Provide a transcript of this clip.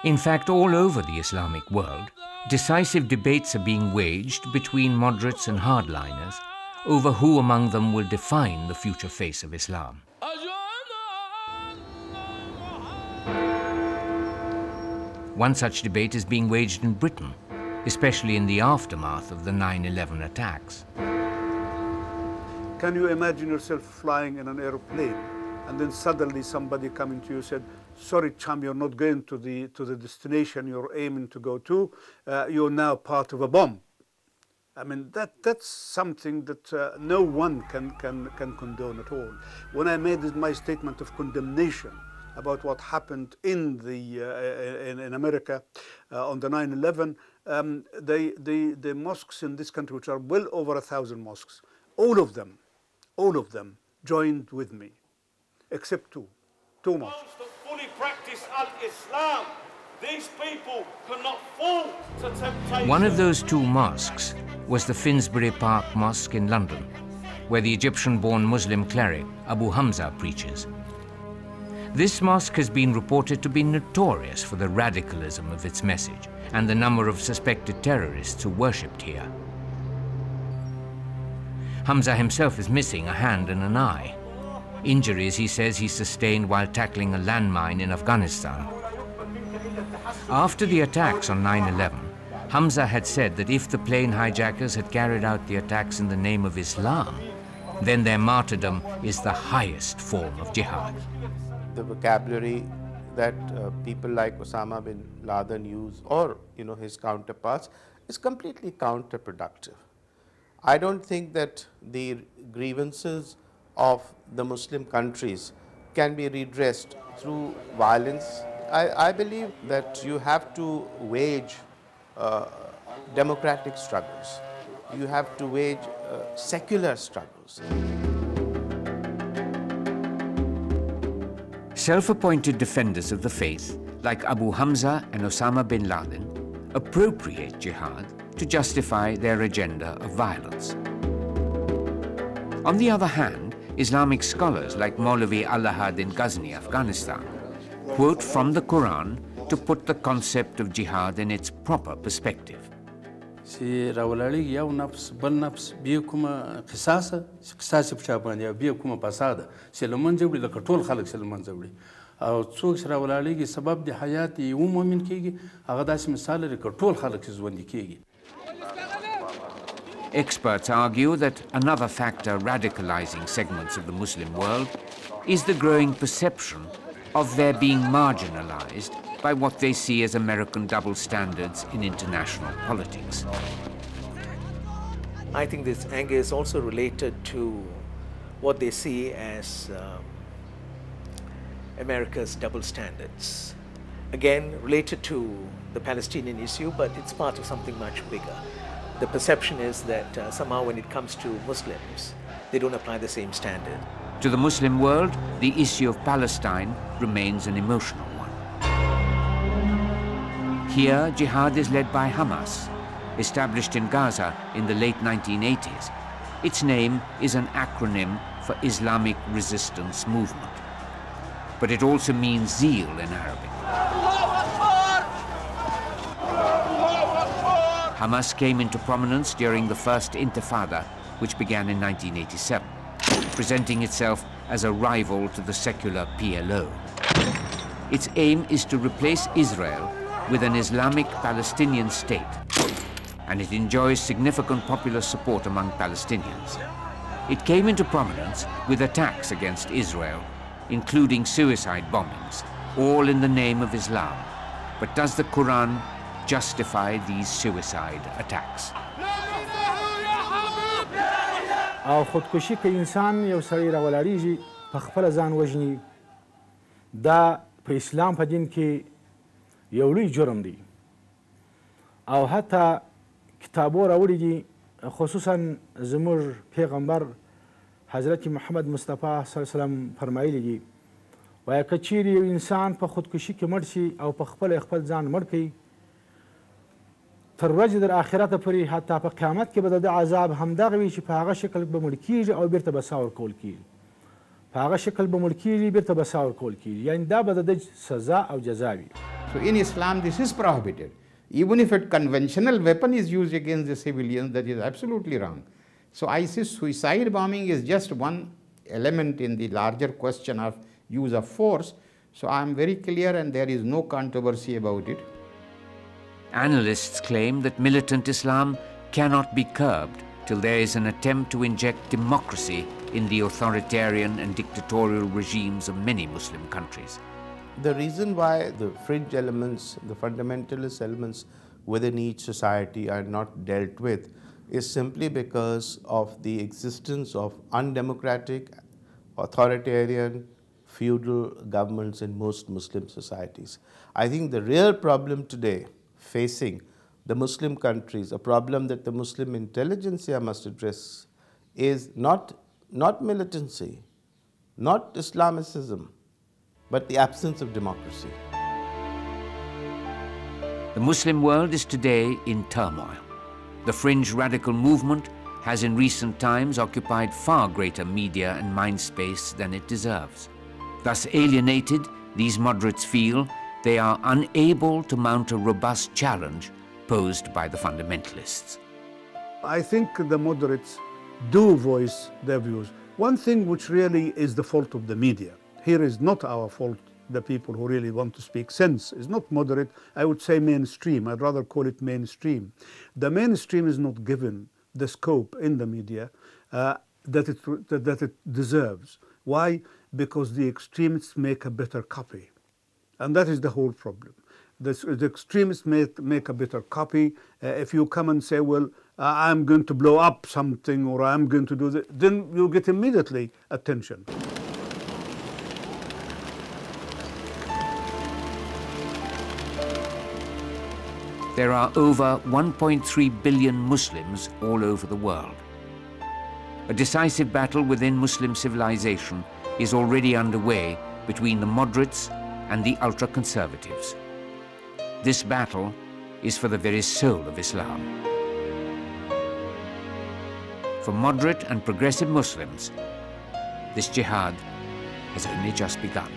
In fact, all over the Islamic world, decisive debates are being waged between moderates and hardliners over who among them will define the future face of Islam. One such debate is being waged in Britain, especially in the aftermath of the 9/11 attacks. Can you imagine yourself flying in an aeroplane and then suddenly somebody coming to you said, sorry chum, you're not going to the destination you're aiming to go to, you're now part of a bomb. I mean, that's something that no one can condone at all. When I made my statement of condemnation about what happened in America on the 9/11, the mosques in this country, which are well over 1,000 mosques, all of them joined with me, except two mosques. Those that fully practice al-Islam, these people cannot fall to temptation. One of those two mosques was the Finsbury Park Mosque in London, where the Egyptian-born Muslim cleric Abu Hamza preaches. This mosque has been reported to be notorious for the radicalism of its message and the number of suspected terrorists who worshipped here. Hamza himself is missing a hand and an eye. Injuries, he says, he sustained while tackling a landmine in Afghanistan. After the attacks on 9/11, Hamza had said that if the plane hijackers had carried out the attacks in the name of Islam, then their martyrdom is the highest form of jihad. The vocabulary that people like Osama bin Laden use, or his counterparts, is completely counterproductive. I don't think that the grievances of the Muslim countries can be redressed through violence. I believe that you have to wage democratic struggles. You have to wage secular struggles. Self-appointed defenders of the faith, like Abu Hamza and Osama bin Laden, appropriate jihad to justify their agenda of violence. On the other hand, Islamic scholars like Maulvi Allahad in Ghazni, Afghanistan, quote from the Quran to put the concept of jihad in its proper perspective. Si rawalali ya nafs bal nafs biya kuma qisasa qisasi pchabani ya biya kuma pasada selman jawli la katol khalq selman jawli aw tsuk rawalali ki sabab di hayati yum mu'min kigi aga das misal ri katol khalq zwandi kigi. Experts argue that another factor radicalizing segments of the Muslim world is the growing perception of their being marginalized by what they see as American double standards in international politics. I think this anger is also related to what they see as America's double standards. Again, related to the Palestinian issue, but it's part of something much bigger. The perception is that somehow when it comes to Muslims, they don't apply the same standard. To the Muslim world, the issue of Palestine remains an emotional one. Here, jihad is led by Hamas, established in Gaza in the late 1980s. Its name is an acronym for Islamic Resistance Movement. But it also means zeal in Arabic. Hamas came into prominence during the first Intifada, which began in 1987, presenting itself as a rival to the secular PLO. Its aim is to replace Israel with an Islamic Palestinian state, and it enjoys significant popular support among Palestinians. It came into prominence with attacks against Israel, including suicide bombings, all in the name of Islam. But does the Quran justify these suicide attacks? او خودکشي که انسان یو سړی راولاړیږي په خپل ځان وژني دا په اسلام په دین کې یو لوی جرم دی او حتی کتابو راوړي دي خصوصا زموږ پیغمبر حضرت محمد مصطفی صلی الله علیه وسلم فرمایلی دي وایي که چیرې یو انسان په خودکشي کې مړ شي او په خپل ځان مړ کړي تر ورځې در آخرته پورې حتی په قیامت کې به د عذاب همدغه وي چې په هغه شکل به مړ کېږي او بیرته به سا ورکول کېږي په هغه شکل به مړ کېږي بیرته به سا ورکول کېږي یعنې دا به د ده سزا او جزا وي So in Islam, this is prohibited. Even if a conventional weapon is used against the civilians, that is absolutely wrong. So ISIS suicide bombing is just one element in the larger question of use of force. So I am very clear and there is no controversy about it. Analysts claim that militant Islam cannot be curbed till there is an attempt to inject democracy in the authoritarian and dictatorial regimes of many Muslim countries. The reason why the fringe elements, the fundamentalist elements within each society are not dealt with is simply because of the existence of undemocratic, authoritarian, feudal governments in most Muslim societies. I think the real problem today facing the Muslim countries, a problem that the Muslim intelligentsia must address, is not militancy, not Islamicism, but the absence of democracy. The Muslim world is today in turmoil. The fringe radical movement has in recent times occupied far greater media and mind space than it deserves. Thus alienated, these moderates feel they are unable to mount a robust challenge posed by the fundamentalists. I think the moderates do voice their views. One thing which really is the fault of the media, here is not our fault, the people who really want to speak sense, is not moderate, I would say mainstream, I'd rather call it mainstream. The mainstream is not given the scope in the media that it deserves. Why? Because the extremists make a better copy. And that is the whole problem. The extremists make a better copy. If you come and say, well, I'm going to blow up something or I'm going to do that, then you get immediately attention. There are over 1.3 billion Muslims all over the world. A decisive battle within Muslim civilization is already underway between the moderates and the ultra-conservatives. This battle is for the very soul of Islam. For moderate and progressive Muslims, this jihad has only just begun.